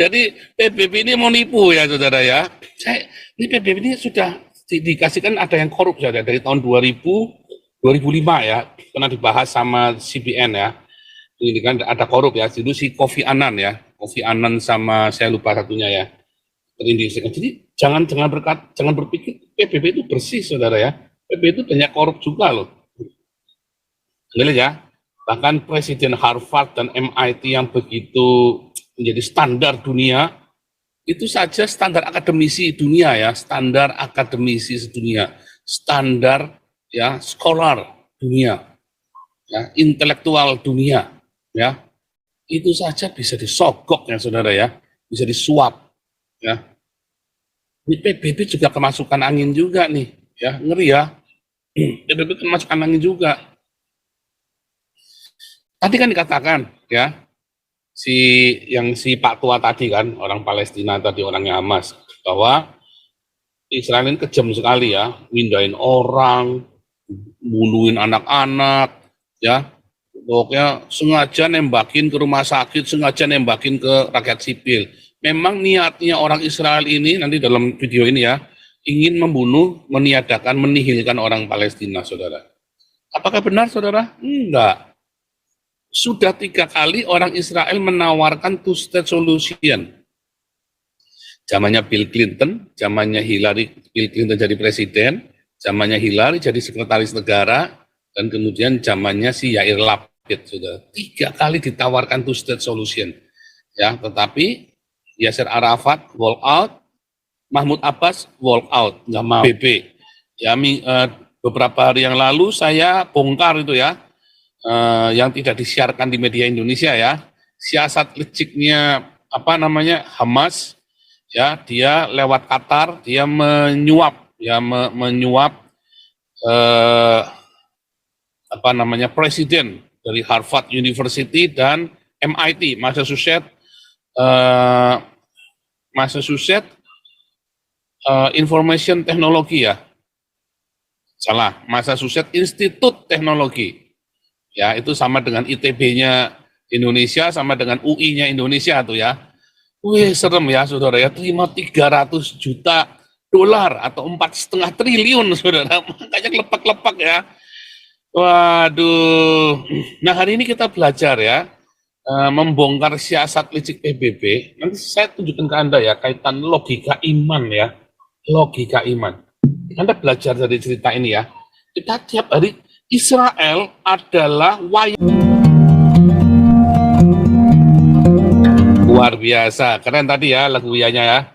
Jadi PBB ini mau nipu ya saudara ya. Ini PBB ini sudah dikasihkan ada yang korup saudara dari tahun 2005 ya. Pernah dibahas sama CBN ya. Ini kan ada korup ya. Itu si Kofi Annan ya. Kofi Annan sama saya lupa satunya ya. Jadi jangan berpikir PBB itu bersih saudara ya. PBB itu banyak korup juga loh. Boleh ya. Bahkan Presiden Harvard dan MIT yang begitu menjadi standar dunia, itu saja standar akademisi dunia ya, standar akademisi sedunia, standar ya scholar dunia, ya intelektual dunia, ya itu saja bisa disogok ya saudara ya, bisa disuap ya. Ini PBB juga kemasukan angin juga nih, ya ngeri ya. PBB kemasukan angin juga. Tadi kan dikatakan ya, si Pak Tua tadi kan, orang Palestina tadi, orangnya Hamas, bahwa Israel ini kejam sekali ya, mindahin orang, bunuhin anak-anak, ya, pokoknya sengaja nembakin ke rumah sakit, sengaja nembakin ke rakyat sipil. Memang niatnya orang Israel ini, nanti dalam video ini ya, ingin membunuh, meniadakan, menihilkan orang Palestina, saudara. Apakah benar, saudara? Enggak. Sudah 3 kali orang Israel menawarkan two-state solution. Zamannya Bill Clinton, zamannya Bill Clinton jadi presiden, zamannya Hillary jadi sekretaris negara, dan kemudian zamannya si Yair Lapid. Sudah 3 kali ditawarkan two-state solution. Ya, tetapi Yasser Arafat walk out, Mahmud Abbas walk out, nggak mau. BB. Ya, beberapa hari yang lalu saya bongkar itu ya, yang tidak disiarkan di media Indonesia ya, siasat liciknya Hamas ya, dia lewat Qatar dia menyuap presiden dari Harvard University dan MIT Massachusetts Information Technology ya, salah, Massachusetts Institute Teknologi. Ya, itu sama dengan ITB-nya Indonesia, sama dengan UI-nya Indonesia tuh ya. Wih, serem ya saudara ya, terima 300 juta dolar atau 4,5 triliun saudara, makanya lepak-lepak ya. Waduh. Nah, hari ini kita belajar ya, membongkar siasat licik PBB. Nanti saya tunjukkan ke Anda ya, kaitan logika iman ya, logika iman. Anda belajar dari cerita ini ya. Kita tiap hari, Israel adalah luar biasa, keren tadi ya lagunya ya.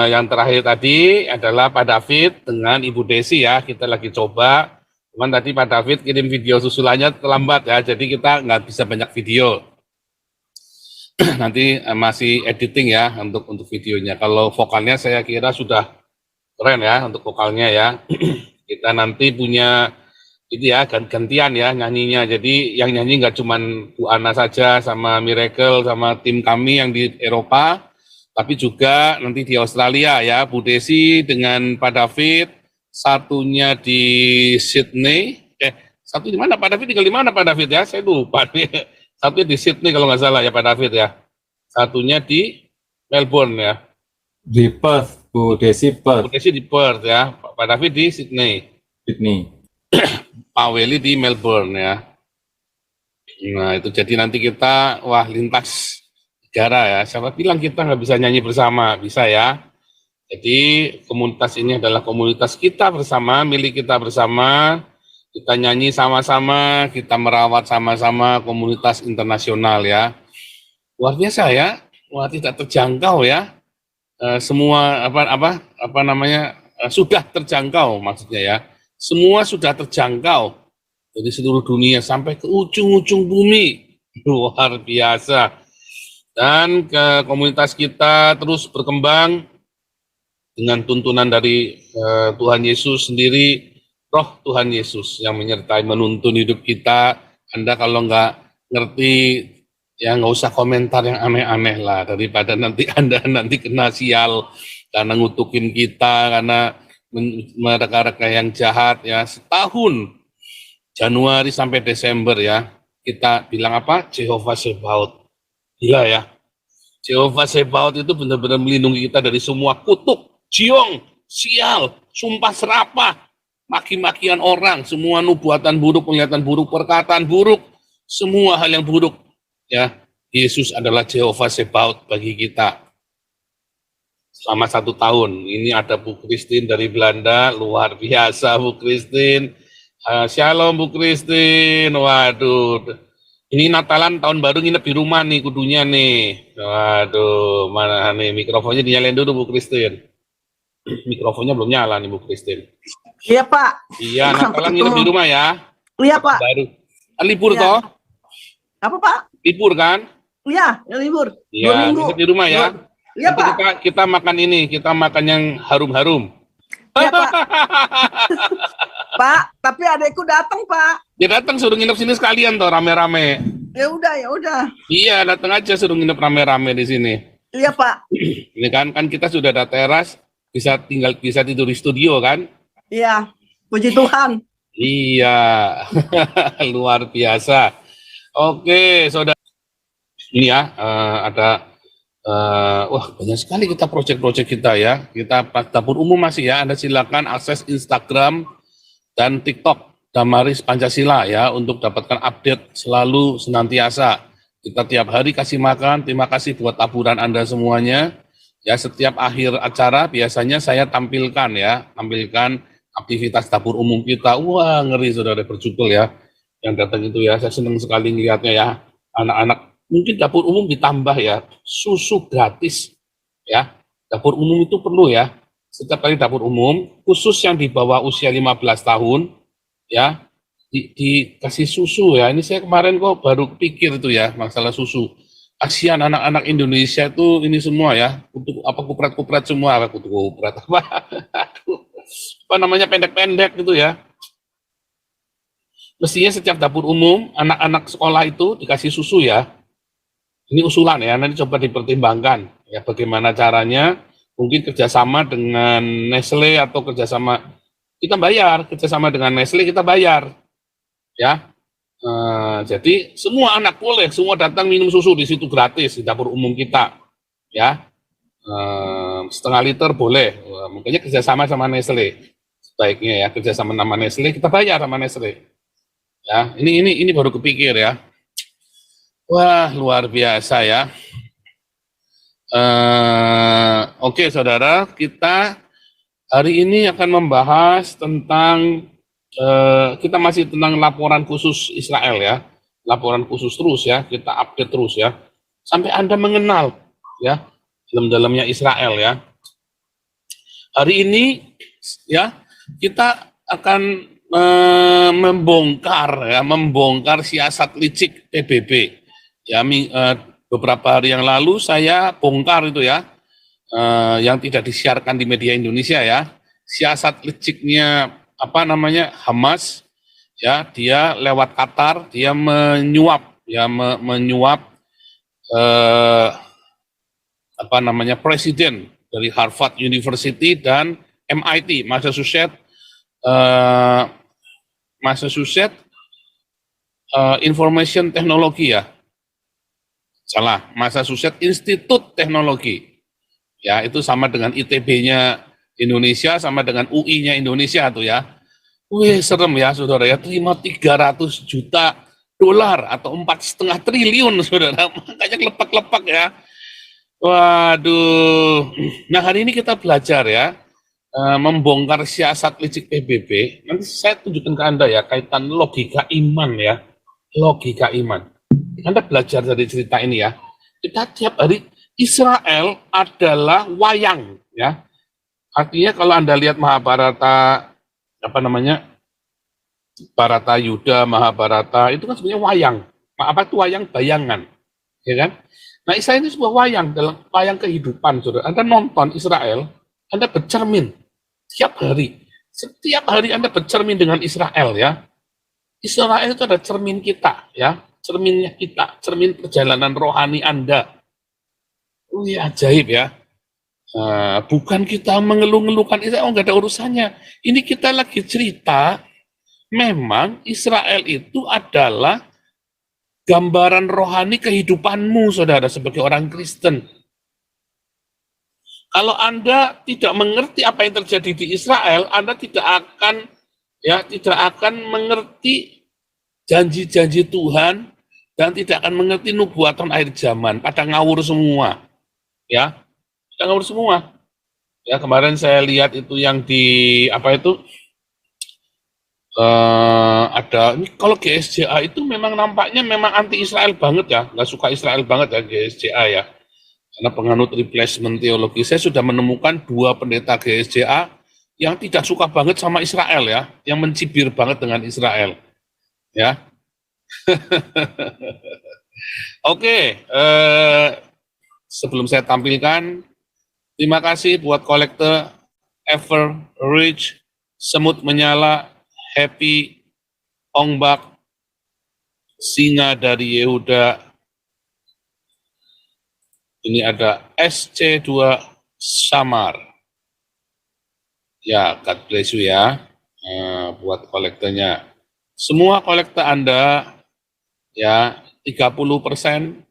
Yang terakhir tadi adalah Pak David dengan Ibu Desi ya, kita lagi coba. Cuman tadi Pak David kirim video susulannya terlambat ya, jadi kita nggak bisa banyak video. Nanti masih editing ya untuk videonya. Kalau vokalnya saya kira sudah keren ya untuk vokalnya ya. Kita nanti punya itu ya, gantian ya nyanyinya. Jadi yang nyanyi nggak cuman Bu Ana saja sama Miracle sama tim kami yang di Eropa, tapi juga nanti di Australia ya, Bu Desi dengan Pak David, satunya di Sydney. Satu di mana Pak David? Tinggal di mana Pak David ya? Saya lupa nih. Satunya di Sydney kalau nggak salah ya Pak David ya. Satunya di Melbourne ya. Di Perth, Bu Desi Perth. Bu Desi di Perth ya, Pak David di Sydney. Pak Welly di Melbourne ya. Nah itu jadi nanti kita lintas negara ya. Siapa bilang kita nggak bisa nyanyi bersama? Bisa ya. Jadi komunitas ini adalah komunitas kita bersama, milik kita bersama. Kita nyanyi sama-sama, kita merawat sama-sama, komunitas internasional ya. Luar biasa ya. Wah, tidak terjangkau ya. Semua sudah terjangkau maksudnya ya. Semua sudah terjangkau dari seluruh dunia sampai ke ujung-ujung bumi. Luar biasa. Dan ke komunitas kita terus berkembang dengan tuntunan dari Tuhan Yesus sendiri, roh Tuhan Yesus yang menyertai menuntun hidup kita. Anda kalau nggak ngerti ya nggak usah komentar yang aneh-aneh lah, daripada nanti Anda nanti kena sial karena ngutukin kita, karena mereka-reka yang jahat ya. Setahun Januari sampai Desember ya, kita bilang apa? Jehovah Sebaot. Gila ya. Jehovah Sebaot itu benar-benar melindungi kita dari semua kutuk, jiong, sial, sumpah serapah, maki-makian orang, semua nubuatan buruk, penglihatan buruk, perkataan buruk, semua hal yang buruk. Ya, Yesus adalah Jehovah Sebaot bagi kita. Selama 1 tahun, ini ada Bu Christine dari Belanda, luar biasa Bu Christine. Shalom Bu Christine, waduh. Ini Natalan tahun baru nginep di rumah nih kudunya nih. Waduh, mana nih mikrofonnya dinyalain dulu Bu Christine. Mikrofonnya belum nyala nih Bu Christine. Iya Pak. Iya, Natalan nginep di rumah ya. Iya Pak. Baru. Libur Iya. toh? Apa Pak? Libur kan? Iya, ya libur. 2 Iya, minggu. nginep di rumah ya. Iya Nanti Pak. kita makan ini, kita makan yang harum-harum. Iya Pak. Pak, tapi adekku datang Pak. Ya datang suruh nginep sini sekalian toh rame-rame. Ya udah. Iya, datang aja suruh nginep rame-rame di sini. Iya Pak. Ini kan kita sudah ada teras, bisa tidur di studio kan? Iya. Puji Tuhan. Iya. Luar biasa. Oke, saudara. Ini ya, ada wah banyak sekali kita proyek-proyek kita ya. Kita dapur umum masih ya. Anda silakan akses Instagram dan TikTok Damaris Pancasila ya untuk dapatkan update selalu senantiasa. Kita tiap hari kasih makan. Terima kasih buat taburan Anda semuanya. Ya, setiap akhir acara biasanya saya tampilkan aktivitas dapur umum kita. Wah, ngeri saudara, berjubel ya. Yang datang itu ya, saya senang sekali ngelihatnya ya. Anak-anak, mungkin dapur umum ditambah ya, susu gratis ya. Dapur umum itu perlu ya. Setiap kali dapur umum, khusus yang di bawah usia 15 tahun, ya, dikasih susu ya. Ini saya kemarin kok baru pikir itu ya, masalah susu. Kasihan anak-anak Indonesia itu ini semua ya, untuk apa kupret-kupret semua, apa namanya pendek-pendek gitu ya. Mestinya setiap dapur umum, anak-anak sekolah itu dikasih susu ya. Ini usulan ya, nanti coba dipertimbangkan ya bagaimana caranya. Mungkin kerjasama dengan Nestle atau kerjasama kita bayar, kerjasama dengan Nestle kita bayar, ya. Jadi semua anak boleh, semua datang minum susu di situ gratis di dapur umum kita, ya. 0,5 liter boleh, makanya kerjasama sama Nestle, sebaiknya ya kerjasama sama Nestle kita bayar sama Nestle, ya. Ini baru kepikir ya. Wah luar biasa ya. Oke saudara, kita hari ini akan membahas tentang kita masih tentang laporan khusus Israel ya, laporan khusus terus ya, kita update terus ya, sampai Anda mengenal ya dalam-dalamnya Israel ya. Hari ini ya kita akan membongkar siasat licik PBB ya. Beberapa hari yang lalu saya bongkar itu ya, yang tidak disiarkan di media Indonesia ya, siasat liciknya apa namanya Hamas ya, dia lewat Qatar dia menyuap ya, menyuap apa namanya presiden dari Harvard University dan MIT Massachusetts Information Technology ya. Salah, Massachusetts Institute Teknologi. Ya, itu sama dengan ITB-nya Indonesia, sama dengan UI-nya Indonesia tuh ya. Wih, serem ya saudara ya, terima 300 juta dolar atau 4,5 triliun saudara, makanya lepak-lepak ya. Waduh. Nah, hari ini kita belajar ya, membongkar siasat licik PBB. Nanti saya tunjukkan ke Anda ya, kaitan logika iman ya, logika iman. Anda belajar dari cerita ini ya. Kita tiap hari, Israel adalah wayang ya. Artinya kalau Anda lihat Mahabharata, apa namanya, Bharata Yuda, Mahabharata, itu kan sebenarnya wayang. Apa itu wayang? Bayangan. Ya kan? Nah Israel ini sebuah wayang, dalam wayang kehidupan. Saudara. Anda nonton Israel, Anda bercermin tiap hari. Setiap hari Anda bercermin dengan Israel ya. Israel itu ada cermin kita ya. Cerminnya kita, cermin perjalanan rohani Anda. Wih, ajaib ya. Bukan kita mengeluh-ngeluhkan Israel, nggak ada urusannya. Ini kita lagi cerita, memang Israel itu adalah gambaran rohani kehidupanmu, saudara, sebagai orang Kristen. Kalau Anda tidak mengerti apa yang terjadi di Israel, Anda tidak akan mengerti janji-janji Tuhan dan tidak akan mengerti nubuatan akhir zaman. Pada ngawur semua, ya, pada ngawur semua. Ya, kemarin saya lihat itu yang di apa itu ada ini, kalau GSJA itu memang nampaknya memang anti Israel banget ya, nggak suka Israel banget ya GSJA ya, karena penganut replacement teologi. Saya sudah menemukan 2 pendeta GSJA yang tidak suka banget sama Israel ya, yang mencibir banget dengan Israel ya. Oke, sebelum saya tampilkan, terima kasih buat kolektor Ever Rich, Semut Menyala, Happy, Ongbak, Singa dari Yehuda. Ini ada SC2 Samar. Ya, God bless you ya, buat kolektornya. Semua kolektor Anda, ya, 30%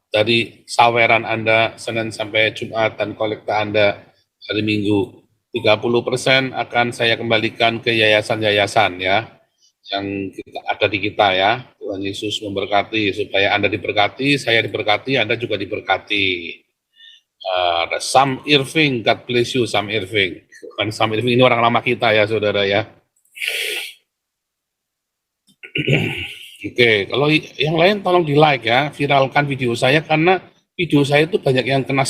dari saweran Anda Senin sampai Jumat dan kolektor Anda hari Minggu. 30% akan saya kembalikan ke yayasan-yayasan ya, yang ada di kita ya. Tuhan Yesus memberkati, supaya Anda diberkati, saya diberkati, Anda juga diberkati. Ada Sam Irving, God bless you Sam Irving. Kan Sam Irving ini orang lama kita ya, saudara ya. Oke, kalau yang lain tolong di like ya, viralkan video saya, karena video saya itu banyak yang kena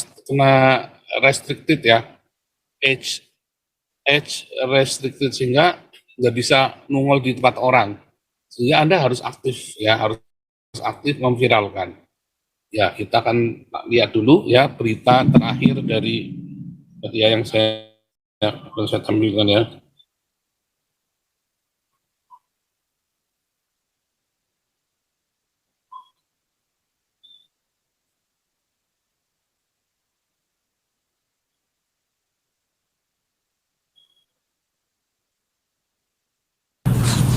restricted ya, age restricted, sehingga nggak bisa nongol di tempat orang, sehingga Anda harus aktif ya, harus aktif memviralkan. Ya, kita akan lihat dulu ya berita terakhir dari yang saya tampilkan ya.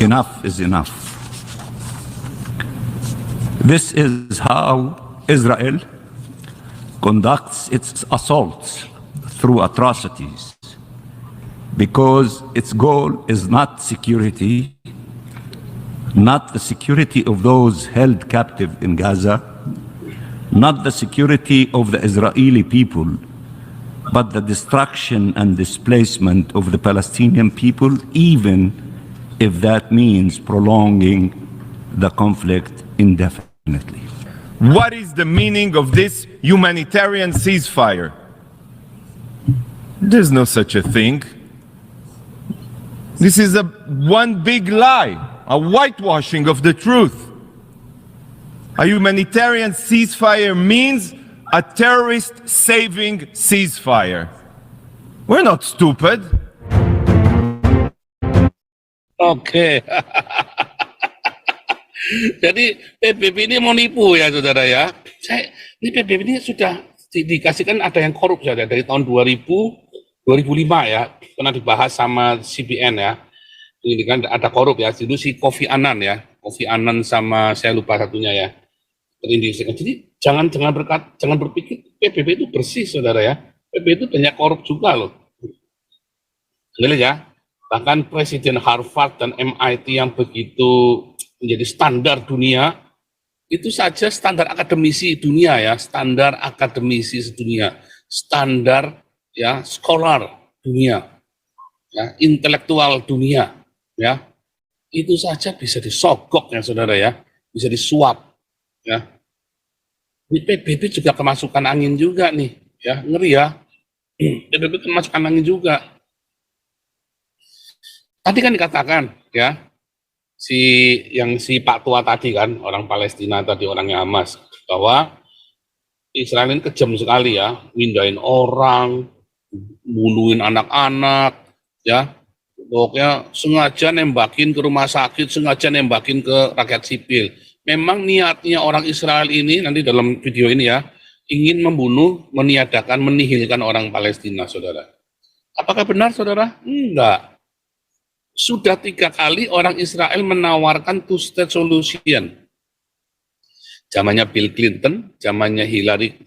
Enough is enough. This is how Israel conducts its assaults through atrocities, because its goal is not security, not the security of those held captive in Gaza, not the security of the Israeli people, but the destruction and displacement of the Palestinian people, even if that means prolonging the conflict indefinitely. What is the meaning of this humanitarian ceasefire? There's no such a thing. This is one big lie, a whitewashing of the truth. A humanitarian ceasefire means a terrorist saving ceasefire. We're not stupid. Oke. Jadi PBB ini mau nipu ya, saudara ya. Ini PBB ini sudah dikasihkan, ada yang korup saudara, dari tahun 2005 ya, pernah dibahas sama CBN ya. Ini kan ada korup ya, dulu si Kofi Annan ya, Kofi Annan sama saya lupa satunya ya. Terindikasikan. Jadi jangan berpikir PBB itu bersih, saudara ya. PBB itu banyak korup juga loh. Lihat ya. Bahkan Presiden Harvard dan MIT yang begitu menjadi standar dunia, itu saja standar akademisi dunia ya, standar akademisi sedunia, standar ya, scholar dunia, ya, intelektual dunia, ya, itu saja bisa disogok ya, saudara ya, bisa disuap, ya. Ini PBB juga kemasukan angin juga nih, ya, ngeri ya, PBB kemasukan angin juga. Tadi kan dikatakan ya, si Pak Tua tadi kan, orang Palestina tadi, orangnya Hamas, bahwa Israel ini kejam sekali ya, mindahin orang, bunuhin anak-anak, ya, pokoknya sengaja nembakin ke rumah sakit, sengaja nembakin ke rakyat sipil. Memang niatnya orang Israel ini, nanti dalam video ini ya, ingin membunuh, meniadakan, menihilkan orang Palestina, saudara. Apakah benar, saudara? Enggak. Sudah 3 kali orang Israel menawarkan two-state solution. Zamannya Bill Clinton, zamannya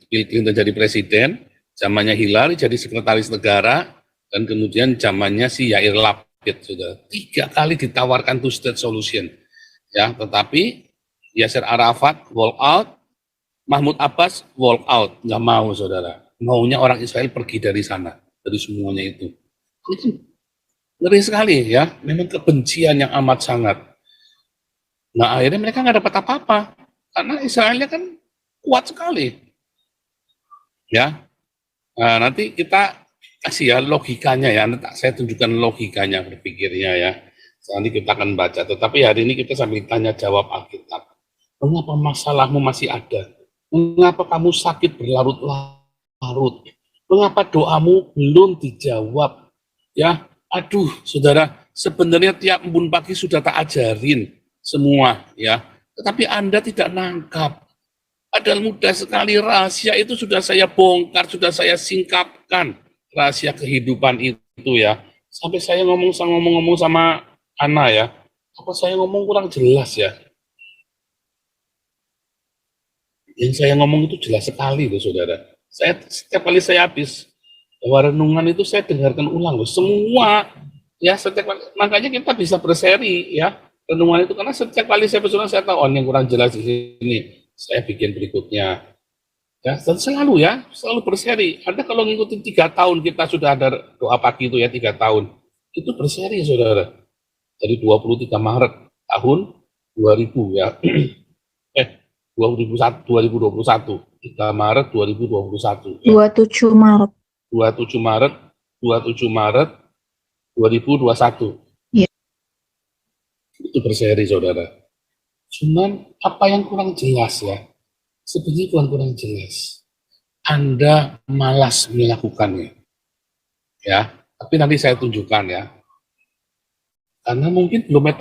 Bill Clinton jadi presiden, zamannya Hillary jadi sekretaris negara, dan kemudian zamannya si Yair Lapid. Sudah 3 kali ditawarkan two-state solution. Ya, tetapi Yasser Arafat walk out, Mahmud Abbas walk out, nggak mau, saudara. Maunya orang Israel pergi dari sana, dari semuanya itu. Itu ngeri sekali ya, memang kebencian yang amat sangat. Nah akhirnya mereka nggak dapat apa-apa, karena Israelnya kan kuat sekali. Ya, nah, nanti kita kasih ya logikanya ya, nanti saya tunjukkan logikanya berpikirnya ya. Nanti kita akan baca, tetapi hari ini kita sambil tanya jawab Alkitab. Mengapa masalahmu masih ada? Mengapa kamu sakit berlarut-larut? Mengapa doamu belum dijawab? Ya, aduh, saudara, sebenarnya tiap embun pagi sudah tak ajarin semua, ya. Tetapi Anda tidak nangkap. Padahal mudah sekali, rahasia itu sudah saya bongkar, sudah saya singkapkan, rahasia kehidupan itu ya. Sampai saya ngomong sama Ana ya, apa saya ngomong kurang jelas ya? Yang saya ngomong itu jelas sekali loh, saudara. Setiap kali saya habis renungan itu saya dengarkan ulang loh, semua ya. Makanya kita bisa berseri ya renungan itu, karena setiap kali saya bersuara saya tahu yang kurang jelas di sini, saya bikin berikutnya ya, dan selalu berseri. Anda kalau ngikutin 3 tahun, kita sudah ada doa pagi itu ya, 3 tahun itu berseri, saudara, dari 23 Maret tahun 2000 ya 2021 3 Maret 2021 ya. 27 Maret 2021 Iya. Itu berseri, saudara. Cuman apa yang kurang jelas ya, sebenarnya kurang jelas, Anda malas melakukannya ya. Tapi nanti saya tunjukkan ya, karena mungkin belum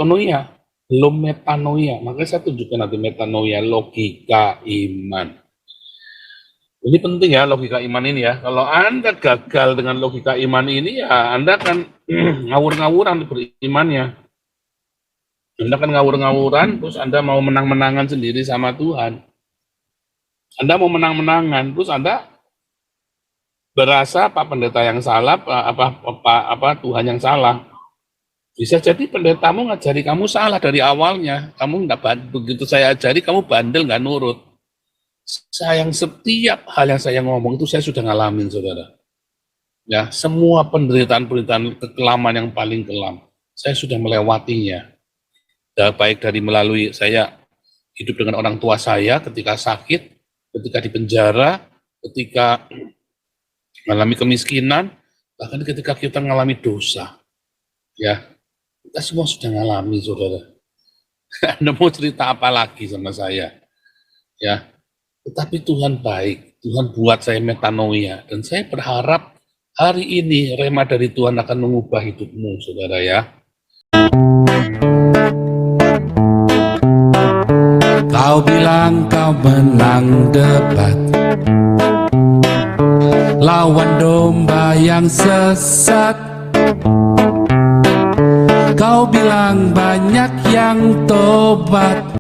metanoia, makanya saya tunjukkan nanti metanoia, logika iman. Ini penting ya, logika iman ini ya. Kalau Anda gagal dengan logika iman ini ya, Anda kan ngawur-ngawuran berimannya. Anda kan ngawur-ngawuran, terus Anda mau menang-menangan sendiri sama Tuhan. Anda mau menang-menangan, terus Anda berasa Pak Pendeta yang salah, apa Tuhan yang salah. Bisa jadi pendetamu ngajari kamu salah dari awalnya. Kamu nggak, begitu saya ajari kamu bandel, nggak nurut. Sayang, setiap hal yang saya ngomong itu saya sudah ngalamin, saudara. Ya, semua penderitaan kekelaman yang paling kelam, saya sudah melewatinya. Ya, baik dari melalui saya hidup dengan orang tua saya ketika sakit, ketika di penjara, ketika mengalami kemiskinan, bahkan ketika kita mengalami dosa. Ya, kita semua sudah mengalami, saudara. Anda mau cerita apa lagi sama saya? Ya, tetapi Tuhan baik, Tuhan buat saya metanoia, dan saya berharap hari ini rema dari Tuhan akan mengubah hidupmu, saudara ya. Kau bilang kau menang debat lawan domba yang sesat. Kau bilang banyak yang tobat,